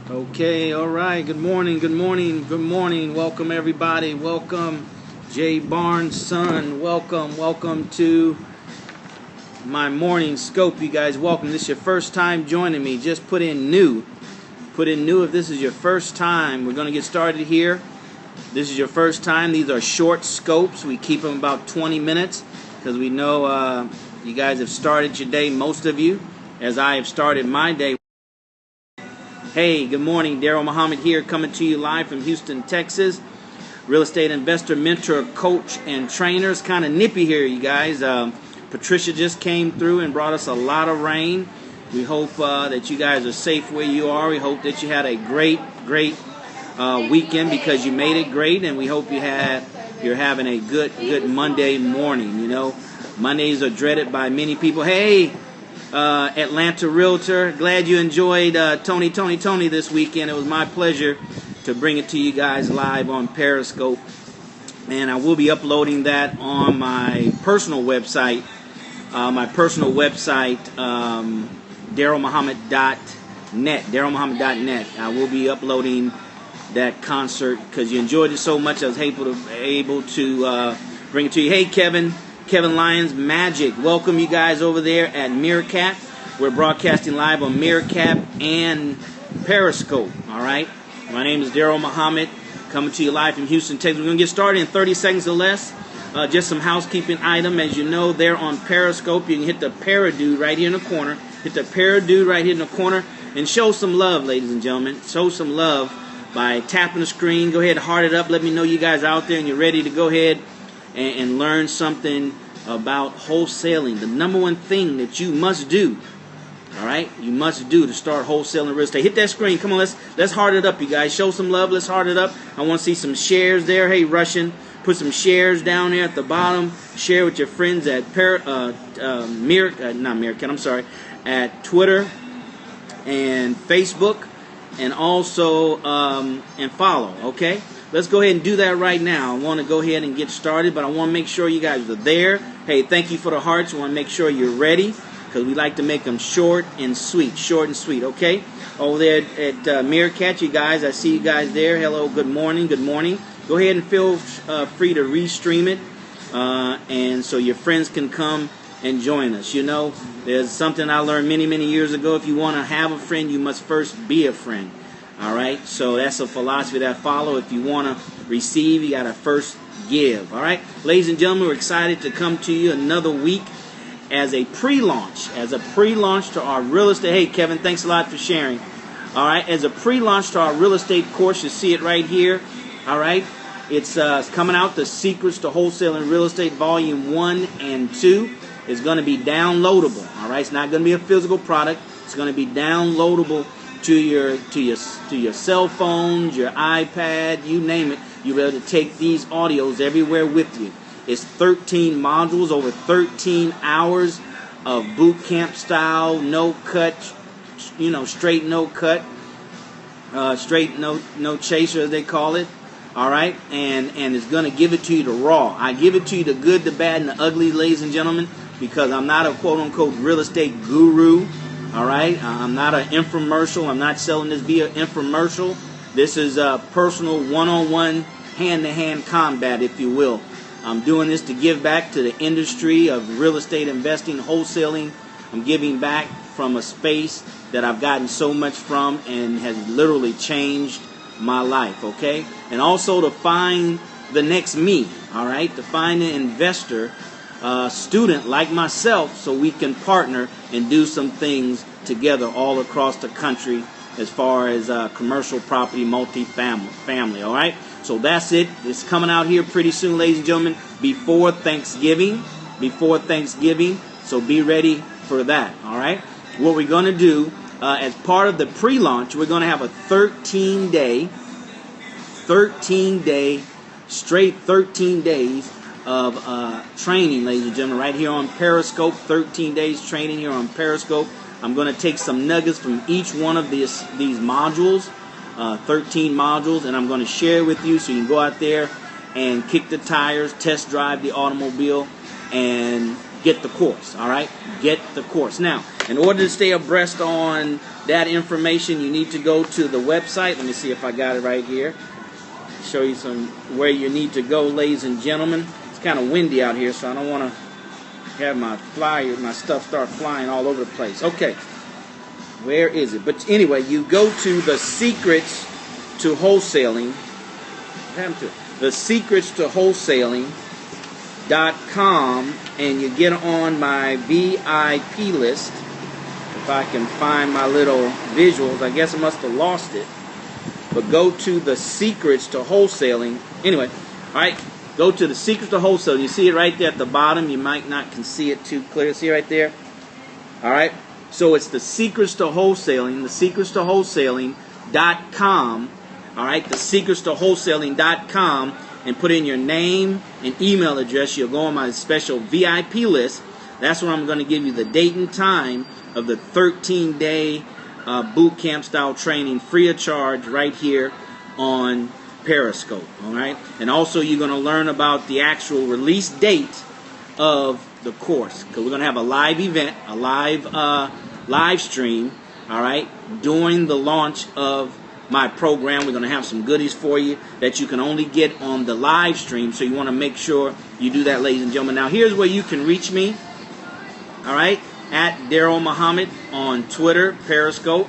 Okay, all right. Good morning, good morning, good morning. Welcome, everybody. Welcome, Jay Barnes' son. Welcome to my morning scope, you guys. Welcome. This is your first time joining me. Just put in new. Put in new if this is your first time. We're going to get started here. This is your first time. These are short scopes. We keep them about 20 minutes because we know you guys have started your day, most of you, as I have started my day. Hey, good morning. DarrellMuhammad here, coming to you live from Houston, Texas. Real estate investor, mentor, coach, and trainer. It's kind of nippy here, you guys. Patricia just came through and brought us a lot of rain. We hope that you guys are safe where you are. We hope that you had a great weekend because you made it great, and we hope you're having a good Monday morning. You know, Mondays are dreaded by many people. Hey, Atlanta Realtor, glad you enjoyed Tony this weekend. It was my pleasure to bring it to you guys live on Periscope, and I will be uploading that on my personal website, DarrellMuhammad.net. I will be uploading that concert because you enjoyed it so much. I was able to bring it to you. Hey, Kevin Lyons Magic. Welcome you guys over there at Meerkat. We're broadcasting live on Meerkat and Periscope. All right. My name is DarrellMuhammad, coming to you live from Houston, Texas. We're going to get started in 30 seconds or less. Just some housekeeping item. As you know, there on Periscope, you can hit the paradude right here in the corner. Hit the paradude right here in the corner and show some love, ladies and gentlemen. Show some love by tapping the screen. Go ahead and heart it up. Let me know you guys out there and you're ready to go ahead and learn something about wholesaling. The number one thing that you must do, all right, you must do to start wholesaling real estate. Hit that screen. Come on, let's heart it up, you guys. Show some love. Let's heart it up. I want to see some shares there. Hey, Russian, put some shares down there at the bottom. Share with your friends at at Twitter and Facebook, and also and follow. Okay. Let's go ahead and do that right now. I want to go ahead and get started, but I want to make sure you guys are there. Hey, thank you for the hearts. I want to make sure you're ready because we like to make them short and sweet, okay? Over there at Meerkat, you guys, I see you guys there. Hello, good morning. Go ahead and feel free to restream it, and so your friends can come and join us. You know, there's something I learned many years ago. If you want to have a friend, you must first be a friend. All right, so that's a philosophy that I follow. If you want to receive, you got to first give. All right, ladies and gentlemen, we're excited to come to you another week as a pre-launch to our real estate. Hey, Kevin, thanks a lot for sharing. All right, as a pre-launch to our real estate course, you see it right here. All right, it's coming out, The Secrets to Wholesaling Real Estate, Volume 1 and 2. It's going to be downloadable. All right, it's not going to be a physical product. It's going to be downloadable to your cell phones, your iPad, you name it. You'll be able to take these audios everywhere with you. It's 13 modules, over 13 hours of boot camp style, no cut, straight no cut, straight no chaser as they call it. All right, and it's going to give it to you the raw. I give it to you the good, the bad, and the ugly, ladies and gentlemen, because I'm not a quote-unquote real estate guru. All right, I'm not an infomercial. I'm not selling this via infomercial. This is a personal, one-on-one, hand-to-hand combat, if you will. I'm doing this to give back to the industry of real estate investing, wholesaling. I'm giving back from a space that I've gotten so much from and has literally changed my life, okay? And also to find the next me, all right? To find an investor, student like myself, so we can partner and do some things together all across the country as far as commercial property, multi-family, all right? So that's it. It's coming out here pretty soon, ladies and gentlemen, before Thanksgiving, so be ready for that, all right? What we're going to do as part of the pre-launch, we're going to have a 13-day, straight 13 days of training, ladies and gentlemen, right here on Periscope. 13 days training here on Periscope. I'm going to take some nuggets from each one of these modules, 13 modules, and I'm going to share with you so you can go out there and kick the tires, test drive the automobile, and get the course, all right? Get the course. Now, In order to stay abreast on that information, you need to go to the website. Let me see if I got it right here. Show you where you need to go, ladies and gentlemen. It's kind of windy out here, so I don't want to have my stuff start flying all over the place. Okay, where is it? But anyway, you go to the Secrets to Wholesaling. What happened to it? The Secrets to Wholesaling.com, and you get on my VIP list. If I can find my little visuals, I guess I must have lost it. But go to the Secrets to Wholesaling. Anyway, all right, go to the Secrets to Wholesaling. You see it right there at the bottom. You might not can see it too clear. See right there? All right. So it's the Secrets to Wholesaling, the Secrets to Wholesaling.com. All right, the Secrets to Wholesaling.com, and put in your name and email address. You'll go on my special VIP list. That's where I'm going to give you the date and time of the 13-day boot camp style training, free of charge, right here on Periscope. All right, and also you're going to learn about the actual release date of the course, because we're going to have a live event, a live stream. All right, during the launch of my program, we're going to have some goodies for you that you can only get on the live stream. So you want to make sure you do that, ladies and gentlemen. Now here's where you can reach me. All right. At DarrellMuhammad on Twitter, Periscope.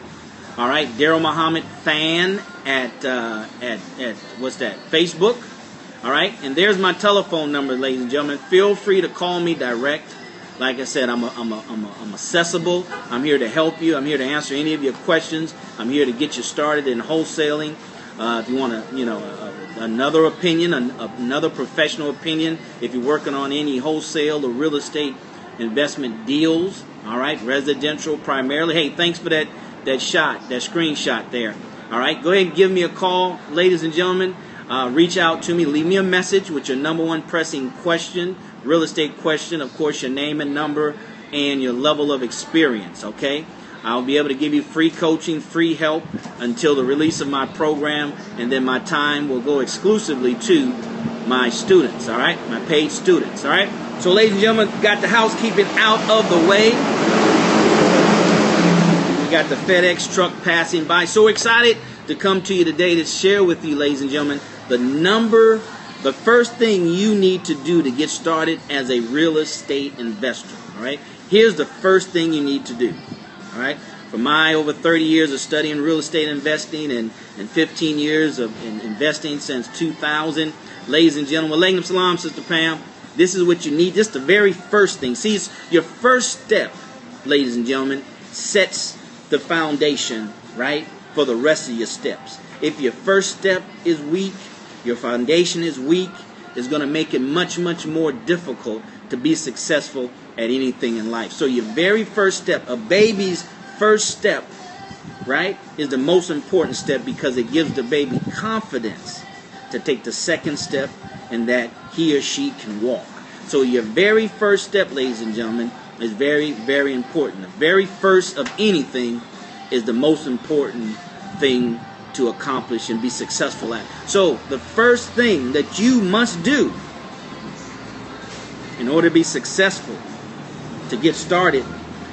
All right, DarrellMuhammad fan at what's that? Facebook. All right, and there's my telephone number, ladies and gentlemen. Feel free to call me direct. Like I said, I'm accessible. I'm here to help you. I'm here to answer any of your questions. I'm here to get you started in wholesaling. If you want another opinion, another professional opinion, if you're working on any wholesale or real estate investment deals. All right, residential primarily. Hey, thanks for that screenshot there. All right, go ahead and give me a call, ladies and gentlemen. Reach out to me. Leave me a message with your number one pressing question, real estate question. Of course, your name and number and your level of experience. Okay, I'll be able to give you free coaching, free help until the release of my program, and then my time will go exclusively to my students. All right, my paid students. All right. So, ladies and gentlemen, got the housekeeping out of the way. We got the FedEx truck passing by. So excited to come to you today to share with you, ladies and gentlemen, the first thing you need to do to get started as a real estate investor. All right. Here's the first thing you need to do. All right. For my over 30 years of studying real estate investing and 15 years of investing since 2000, ladies and gentlemen, Walaikum Salam, Sister Pam. This is what you need. Just the very first thing. See, it's your first step, ladies and gentlemen, sets the foundation, right, for the rest of your steps. If your first step is weak, your foundation is weak, it's going to make it much, much more difficult to be successful at anything in life. So your very first step, a baby's first step, right, is the most important step, because it gives the baby confidence to take the second step, and that he or she can walk. So your very first step, ladies and gentlemen, is very, very important. The very first of anything is the most important thing to accomplish and be successful at. So the first thing that you must do in order to be successful, to get started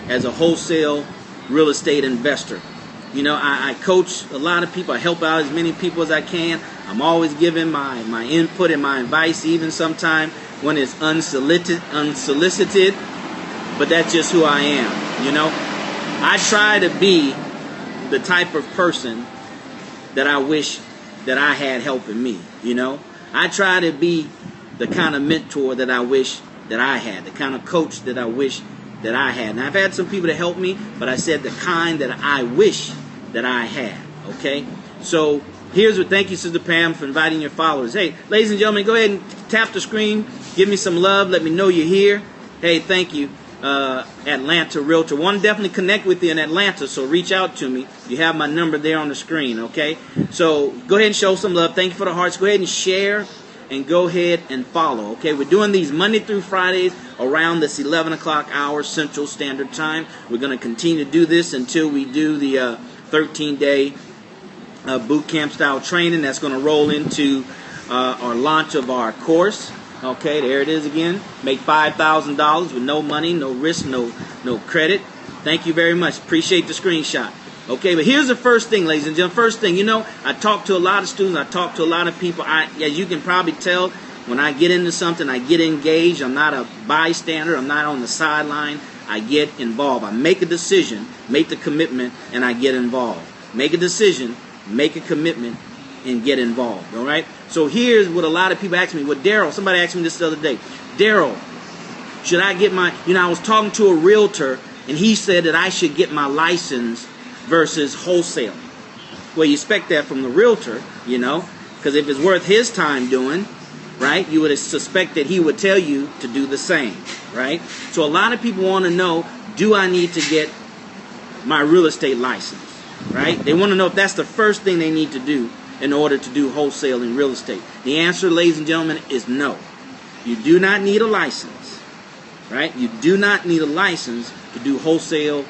as a wholesale real estate investor. You know, I coach a lot of people. I help out as many people as I can. I'm always giving my input and my advice, even sometimes when it's unsolicited. But that's just who I am, you know. I try to be the type of person that I wish that I had helping me, you know. I try to be the kind of mentor that I wish that I had, the kind of coach that I wish that I had. And I've had some people to help me, but I said the kind that I wish that I had, okay? So here's what, thank you, Sister Pam, for inviting your followers. Hey, ladies and gentlemen, go ahead and tap the screen. Give me some love. Let me know you're here. Hey, thank you, Atlanta Realtor. Want to definitely connect with you in Atlanta, so reach out to me. You have my number there on the screen, okay? So go ahead and show some love. Thank you for the hearts. Go ahead and share and go ahead and follow, okay? We're doing these Monday through Fridays around this 11 o'clock hour Central Standard Time. We're going to continue to do this until we do the 13-day boot camp style training. That's going to roll into our launch of our course. Okay, there it is again. Make $5,000 with no money, no risk, no credit. Thank you very much. Appreciate the screenshot. Okay, but here's the first thing, ladies and gentlemen. First thing, I talk to a lot of students. I talk to a lot of people. As you can probably tell, when I get into something, I get engaged. I'm not a bystander. I'm not on the sideline. I get involved. I make a decision, make the commitment, and I get involved. Make a decision, make a commitment, and get involved. All right? So here's what a lot of people ask me. Well, Darrell, somebody asked me this the other day. Darrell, should I get my... I was talking to a realtor, and he said that I should get my license versus wholesale. Well, you expect that from the realtor, because if it's worth his time doing, right, you would suspect that he would tell you to do the same, right? So a lot of people want to know, do I need to get my real estate license, right? They want to know if that's the first thing they need to do in order to do wholesale in real estate. The answer, ladies and gentlemen, is no. You do not need a license, right? You do not need a license to do wholesale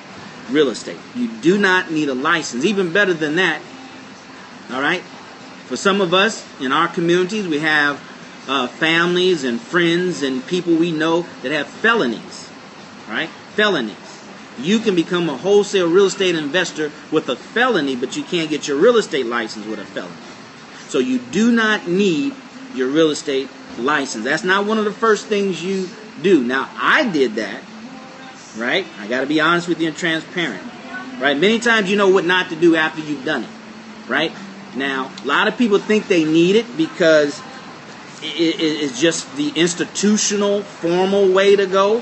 real estate. You do not need a license. Even better than that, all right? For some of us in our communities, we have families and friends and people we know that have felonies, right? Felonies. You can become a wholesale real estate investor with a felony, but you can't get your real estate license with a felony. So you do not need your real estate license. That's not one of the first things you do. Now, I did that. Right? I got to be honest with you and transparent. Right? Many times you know what not to do after you've done it. Right? Now, a lot of people think they need it because it's just the institutional, formal way to go.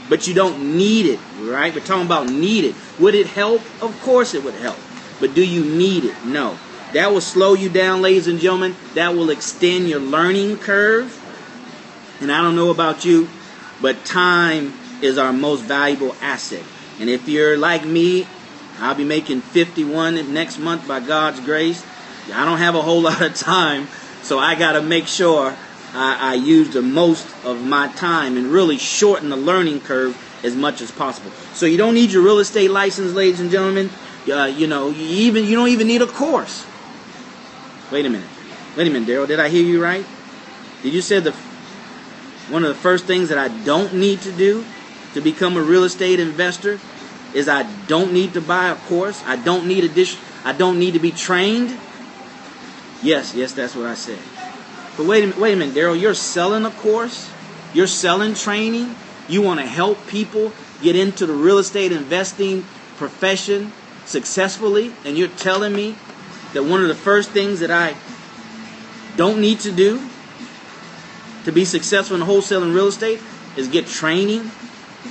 But you don't need it. Right? We're talking about need it. Would it help? Of course it would help. But do you need it? No. That will slow you down, ladies and gentlemen. That will extend your learning curve. And I don't know about you, but time is our most valuable asset. And if you're like me, I'll be making 51 next month by God's grace. I don't have a whole lot of time, so I got to make sure I use the most of my time and really shorten the learning curve as much as possible. So you don't need your real estate license, ladies and gentlemen. You don't even need a course. Wait a minute, Darrell. Did I hear you right? Did you say one of the first things that I don't need to do to become a real estate investor is I don't need to buy a course? I don't need I don't need to be trained? Yes, that's what I said. But wait a minute, Darrell. You're selling a course? You're selling training? You want to help people get into the real estate investing profession successfully? And you're telling me that one of the first things that I don't need to do to be successful in wholesale and real estate is get training?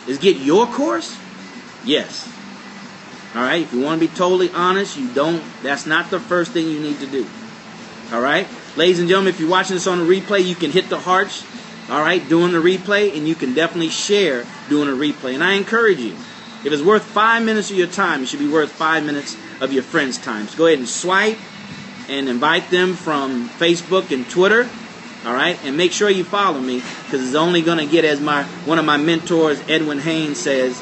Is get your course? Yes. All right. If you want to be totally honest, that's not the first thing you need to do. All right. Ladies and gentlemen, if you're watching this on the replay, you can hit the hearts, all right, doing the replay, and you can definitely share doing a replay. And I encourage you, if it's worth 5 minutes of your time, it should be worth 5 minutes of your friends' time. So go ahead and swipe and invite them from Facebook and Twitter. All right, and make sure you follow me, because it's only going to get, as one of my mentors, Edwin Haynes, says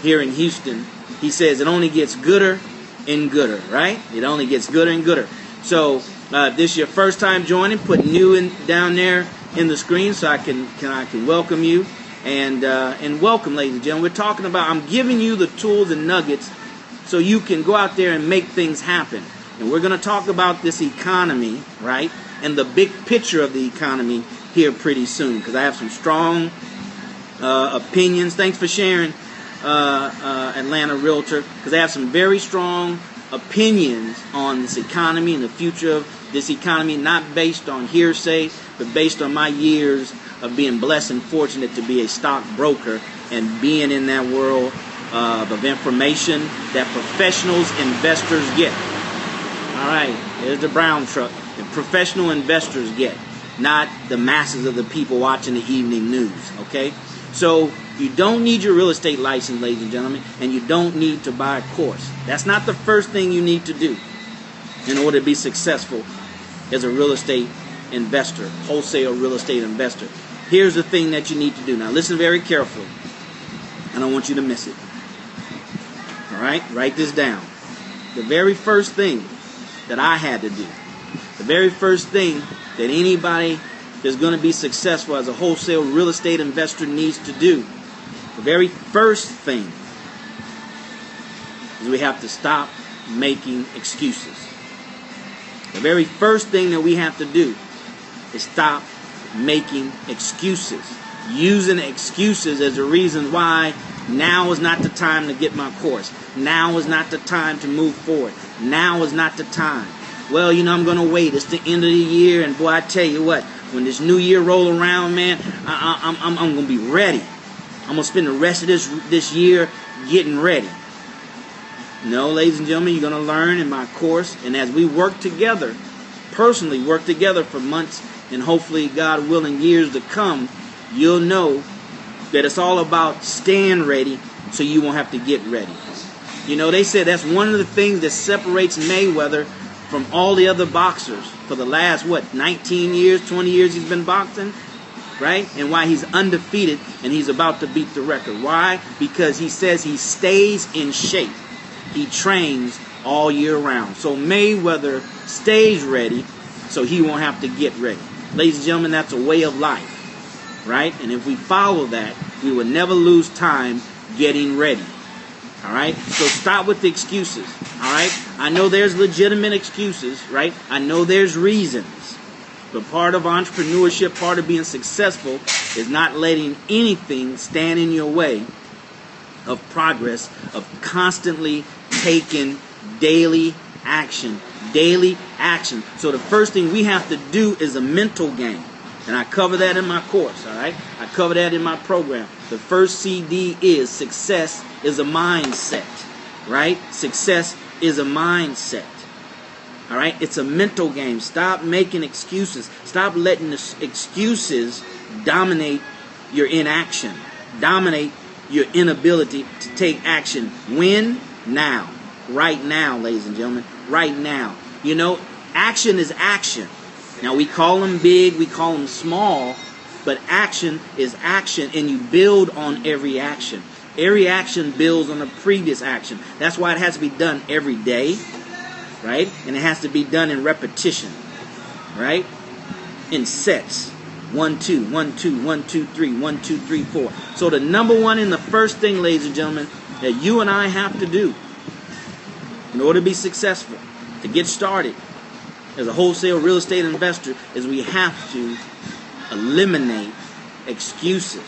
here in Houston. He says it only gets gooder and gooder, right? It only gets gooder and gooder. So if this is your first time joining, put new down there in the screen so I can welcome you and welcome, ladies and gentlemen. We're talking about, I'm giving you the tools and nuggets so you can go out there and make things happen. And we're going to talk about this economy, right? And the big picture of the economy here pretty soon, because I have some strong opinions. Thanks for sharing, Atlanta Realtor, because I have some very strong opinions on this economy and the future of this economy, not based on hearsay, but based on my years of being blessed and fortunate to be a stockbroker and being in that world of information that professionals, investors get. All right, there's the brown truck. The professional investors get, not the masses of the people watching the evening news, okay? So you don't need your real estate license, ladies and gentlemen, and you don't need to buy a course. That's not the first thing you need to do in order to be successful as a real estate investor, wholesale real estate investor. Here's the thing that you need to do. Now listen very carefully. I don't want you to miss it. All right? Write this down. The very first thing that I had to do, the very first thing that anybody that's going to be successful as a wholesale real estate investor needs to do, the very first thing is we have to stop making excuses. The very first thing that we have to do is stop making excuses. Using excuses as a reason why now is not the time to get my course. Now is not the time to move forward. Now is not the time. Well, I'm going to wait. It's the end of the year, and boy, I tell you what, when this new year roll around, man, I'm going to be ready. I'm going to spend the rest of this year getting ready. No, ladies and gentlemen, you're going to learn in my course, and as we work together, personally work together for months, and hopefully, God willing, years to come, you'll know that it's all about staying ready so you won't have to get ready. They said that's one of the things that separates Mayweather from all the other boxers for the last, 19 years, 20 years he's been boxing, right? And why he's undefeated and he's about to beat the record. Why? Because he says he stays in shape. He trains all year round. So Mayweather stays ready so he won't have to get ready. Ladies and gentlemen, that's a way of life, right? And if we follow that, we will never lose time getting ready. All right? So stop with the excuses. All right? I know there's legitimate excuses, right? I know there's reasons. But part of entrepreneurship, part of being successful is not letting anything stand in your way of progress, of constantly taking daily action. Daily action. So the first thing we have to do is a mental game. And I cover that in my course, all right? I cover that in my program. The first CD is success is a mindset, right? Success is a mindset, all right? It's a mental game. Stop making excuses. Stop letting the excuses dominate your inaction, dominate your inability to take action. When? Now. Right now, ladies and gentlemen. Right now. Action is action. Now, we call them big, we call them small, but action is action, and you build on every action. Every action builds on the previous action. That's why it has to be done every day, right? And it has to be done in repetition, right? In sets. 1, 2, 1, 2, 1, 2, 3, 1, 2, 3, 4. So the number one and the first thing, ladies and gentlemen, that you and I have to do in order to be successful, to get started as a wholesale real estate investor, is we have to eliminate excuses.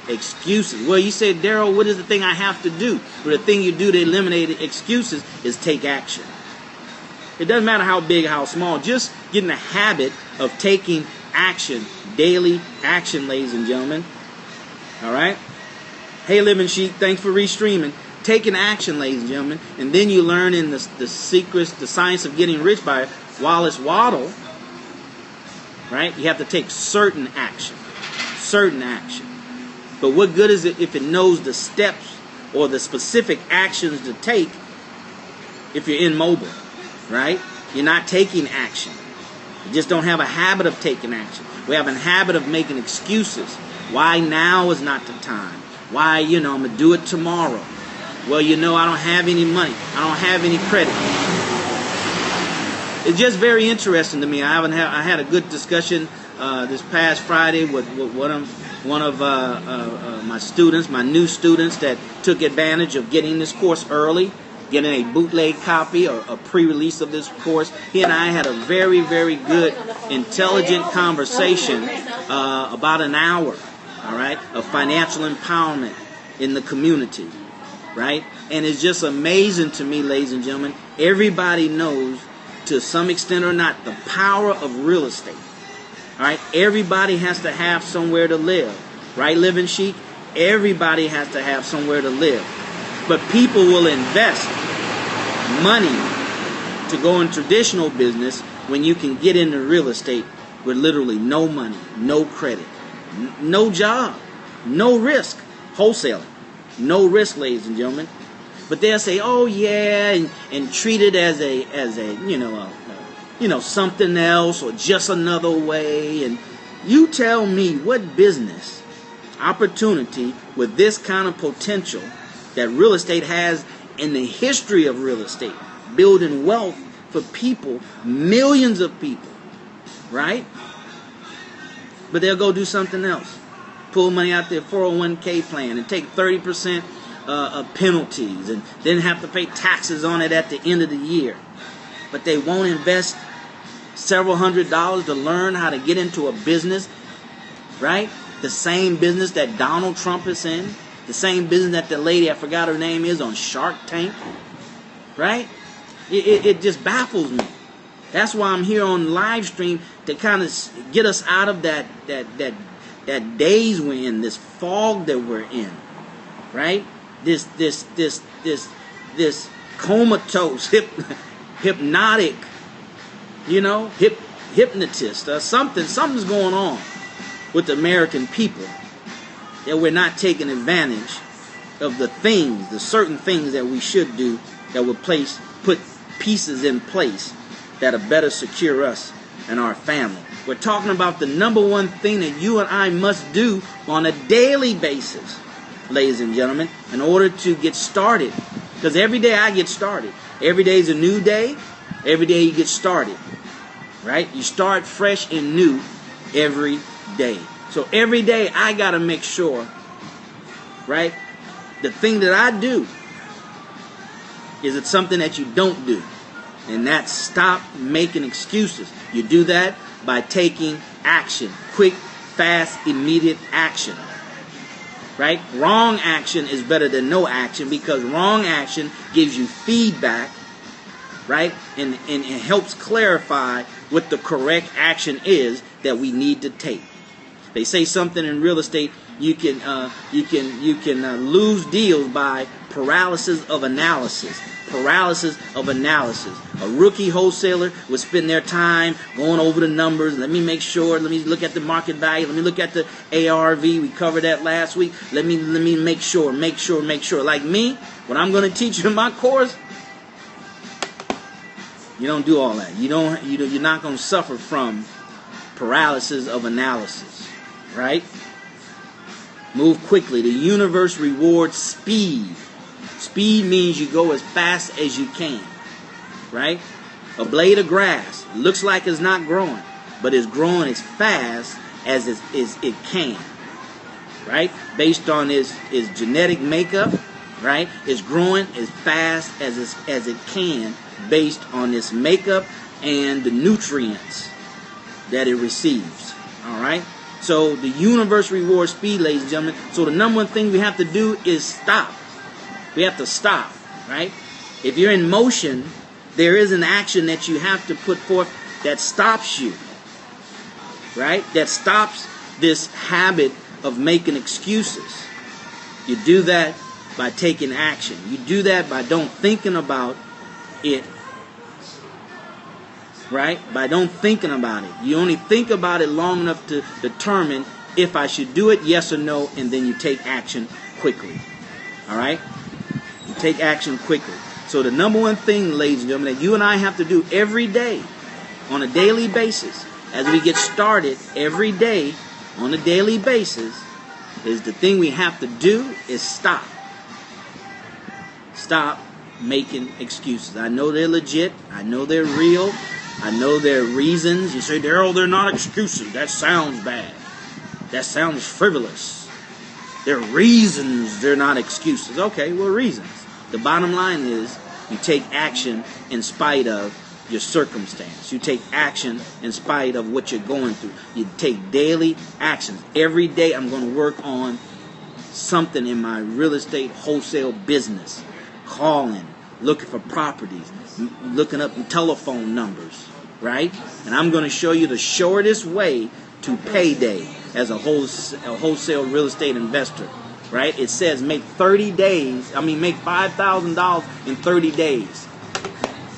Excuses. Well, you say, Darrell, what is the thing I have to do? Well, the thing you do to eliminate excuses is take action. It doesn't matter how big or how small. Just get in the habit of taking action. Daily action, ladies and gentlemen. All right? Hey, Living Sheep, thanks for restreaming. Taking action, ladies and gentlemen. And then you learn in the secrets, the science of getting rich by Wallace Waddle, right? You have to take certain action. Certain action. But what good is it if it knows the steps or the specific actions to take if you're immobile, right? You're not taking action. You just don't have a habit of taking action. We have a habit of making excuses. Why now is not the time? Why, I'm going to do it tomorrow. Well, I don't have any money. I don't have any credit. It's just very interesting to me. I had a good discussion this past Friday with one of my students, my new students that took advantage of getting this course early, getting a bootleg copy or a pre-release of this course. He and I had a very, very good, intelligent conversation about an hour, all right, of financial empowerment in the community, right? And it's just amazing to me, ladies and gentlemen, everybody knows to some extent or not the power of real estate. All right, everybody has to have somewhere to live, right, Living Sheik? Everybody has to have somewhere to live. But people will invest money to go in traditional business when you can get into real estate with literally no money, no credit, no job, no risk, wholesaling, no risk, ladies and gentlemen. But they'll say, oh yeah, and treat it as a something else or just another way. And you tell me what business opportunity with this kind of potential that real estate has in the history of real estate, building wealth for people, millions of people, right? But they'll go do something else. Pull money out their 401k plan and take 30% penalties and then have to pay taxes on it at the end of the year. But they won't invest several $100s to learn how to get into a business, right? The same business that Donald Trump is in, the same business that the lady, I forgot her name is, on Shark Tank, right? It just baffles me. That's why I'm here on live stream, to kind of get us out of that daze we're in, this fog that we're in, right? This comatose, hypnotic, hypnotist. Something's going on with the American people, that we're not taking advantage of the certain things that we should do, that will put pieces in place that'll better secure us and our family. We're talking about the number one thing that you and I must do on a daily basis, ladies and gentlemen, in order to get started. Because every day I get started. Every day is a new day. Every day you get started, right? You start fresh and new every day. So every day I got to make sure, right, the thing that I do, is it something that you don't do? And that's stop making excuses. You do that by taking action. Quick, fast, immediate action. Right? Wrong action is better than no action, because wrong action gives you feedback, right? And it helps clarify what the correct action is that we need to take. They say something in real estate, you can lose deals by paralysis of analysis. Paralysis of analysis. A rookie wholesaler would spend their time going over the numbers. Let me make sure. Let me look at the market value. Let me look at the ARV. We covered that last week. Let me make sure. Like me, what I'm going to teach you in my course, you don't do all that. You're not going to suffer from paralysis of analysis, right? Move quickly. The universe rewards speed. Speed means you go as fast as you can, right? A blade of grass looks like it's not growing, but it's growing as fast as it can, right? Based on its genetic makeup, right? It's growing as fast as it can, based on its makeup and the nutrients that it receives, all right? So the universe rewards speed, ladies and gentlemen. So the number one thing we have to do is stop. We have to stop, right? If you're in motion, there is an action that you have to put forth that stops you, right? That stops this habit of making excuses. You do that by taking action. You do that by don't thinking about it, right? By don't thinking about it. You only think about it long enough to determine if I should do it, yes or no, and then you take action quickly, all right? Take action quickly. So the number one thing, ladies and gentlemen, that you and I have to do every day, on a daily basis, as we get started every day on a daily basis, is the thing we have to do is stop. Stop making excuses. I know they're legit. I know they're real. I know they're reasons. You say, Darrell, they're not excuses. That sounds bad. That sounds frivolous. They're reasons, they're not excuses. Okay, well, reasons. The bottom line is you take action in spite of your circumstance. You take action in spite of what you're going through. You take daily actions. Every day I'm going to work on something in my real estate wholesale business. Calling, looking for properties, looking up telephone numbers, right? And I'm going to show you the shortest way to payday as a wholesale real estate investor. Right? It says make $5,000 in 30 days.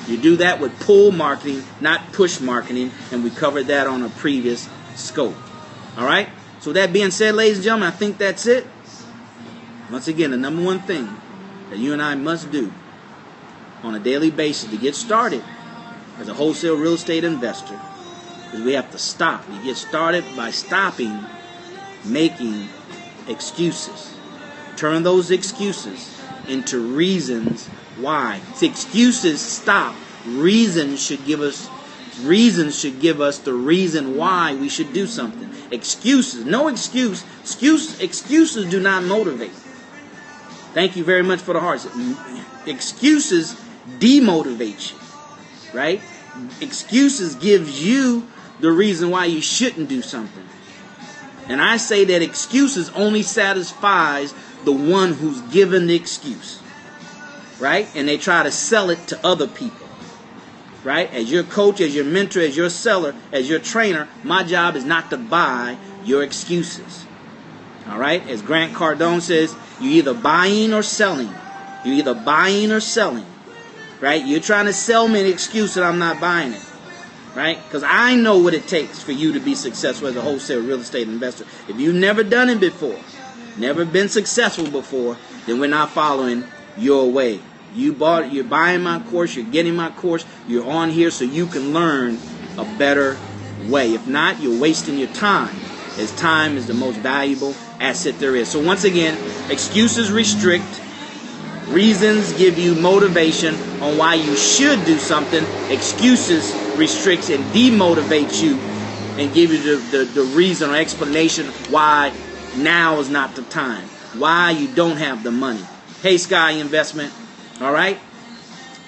You do that with pull marketing, not push marketing, and we covered that on a previous scope. All right? So that being said, ladies and gentlemen, I think that's it. Once again, the number one thing that you and I must do on a daily basis to get started as a wholesale real estate investor is we have to stop. You get started by stopping making excuses. Turn those excuses into reasons why. See, excuses stop. Reasons should give us the reason why we should do something. Excuses, no excuse. Excuses do not motivate. Thank you very much for the hearts. Excuses demotivate you, right? Excuses gives you the reason why you shouldn't do something. And I say that excuses only satisfies the one who's given the excuse, right? And they try to sell it to other people, right? As your coach, as your mentor, as your seller, as your trainer, my job is not to buy your excuses, all right? As Grant Cardone says, you're either buying or selling. You're either buying or selling, right? You're trying to sell me an excuse that I'm not buying it, right? Because I know what it takes for you to be successful as a wholesale real estate investor. If you've never done it before, never been successful before, then we're not following your way. You're buying my course, you're getting my course, you're on here so you can learn a better way. If not, you're wasting your time, as time is the most valuable asset there is. So once again, excuses restrict, reasons give you motivation on why you should do something. Excuses restricts and demotivates you and give you the reason or explanation why now is not the time, why you don't have the money. Hey, Sky Investment. All right?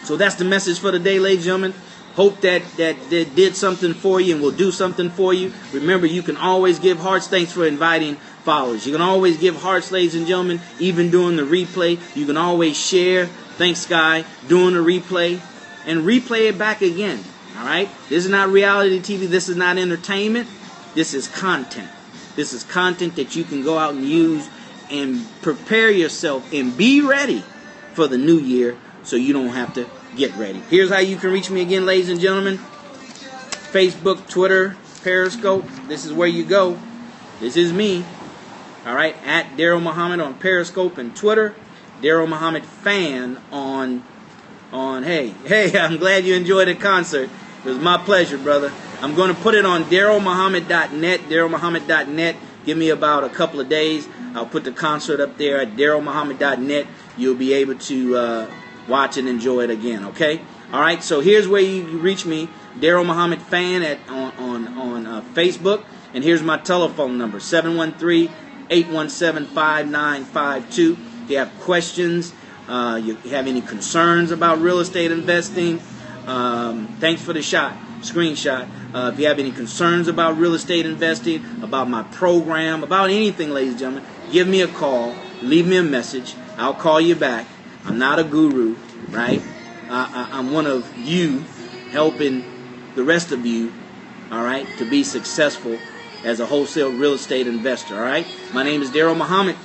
So that's the message for today, ladies and gentlemen. Hope that did something for you and will do something for you. Remember, you can always give hearts. Thanks for inviting followers. You can always give hearts, ladies and gentlemen, even during the replay. You can always share. Thanks, Sky, during the replay. And replay it back again. All right? This is not reality TV. This is not entertainment. This is content. This is content that you can go out and use and prepare yourself and be ready for the new year so you don't have to get ready. Here's how you can reach me again, ladies and gentlemen. Facebook, Twitter, Periscope. This is where you go. This is me. All right, at DarrellMuhammad on Periscope and Twitter. DarrellMuhammad fan on hey, I'm glad you enjoyed the concert. It was my pleasure, brother. I'm going to put it on DarrellMuhammad.net, DarrellMuhammad.net. Give me about a couple of days. I'll put the concert up there at DarrellMuhammad.net. You'll be able to watch and enjoy it again, okay? All right, so here's where you reach me, Darrell Muhammad fan on Facebook. And here's my telephone number, 713-817-5952. If you have questions, you have any concerns about real estate investing, thanks for the screenshot. If you have any concerns about real estate investing, about my program, about anything, ladies and gentlemen, give me a call, leave me a message. I'll call you back. I'm not a guru, right? I'm one of you helping the rest of you, all right, to be successful as a wholesale real estate investor, all right? My name is Darrell Muhammad,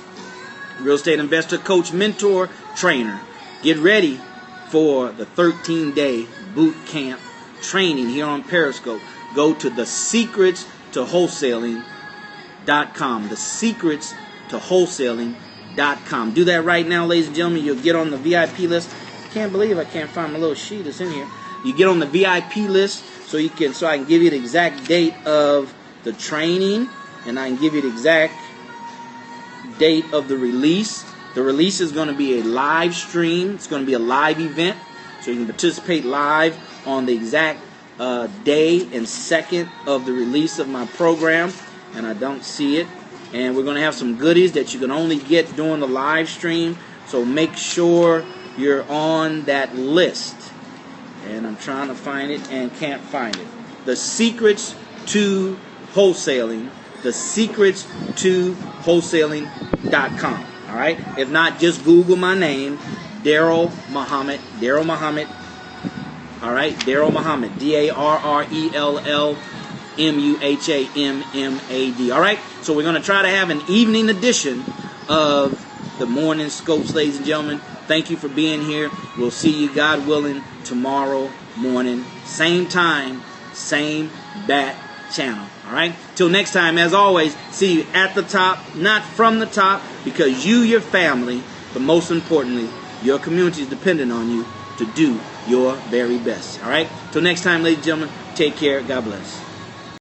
real estate investor, coach, mentor, trainer. Get ready for the 13-day boot camp training here on Periscope. Go to thesecretstowholesaling.com. Thesecretstowholesaling.com. Do that right now, ladies and gentlemen. You'll get on the VIP list. Can't believe I can't find my little sheet that's in here. You get on the VIP list so I can give you the exact date of the training, and I can give you the exact date of the release. The release is going to be a live stream. It's going to be a live event, so you can participate live on the exact day and second of the release of my program, and I don't see it. And we're going to have some goodies that you can only get during the live stream. So make sure you're on that list. And I'm trying to find it and can't find it. The Secrets to Wholesaling. Thesecretstowholesaling.com. All right? If not, just Google my name, Darrell Muhammad. Darrell Muhammad. All right? Darrell Muhammad. DarrellMuhammad. All right? So we're going to try to have an evening edition of the Morning Scopes, ladies and gentlemen. Thank you for being here. We'll see you, God willing, tomorrow morning. Same time, same bat channel. All right? Till next time, as always, see you at the top, not from the top, because you, your family, but most importantly, your community is dependent on you to do your very best. All right? Till next time, ladies and gentlemen, take care. God bless.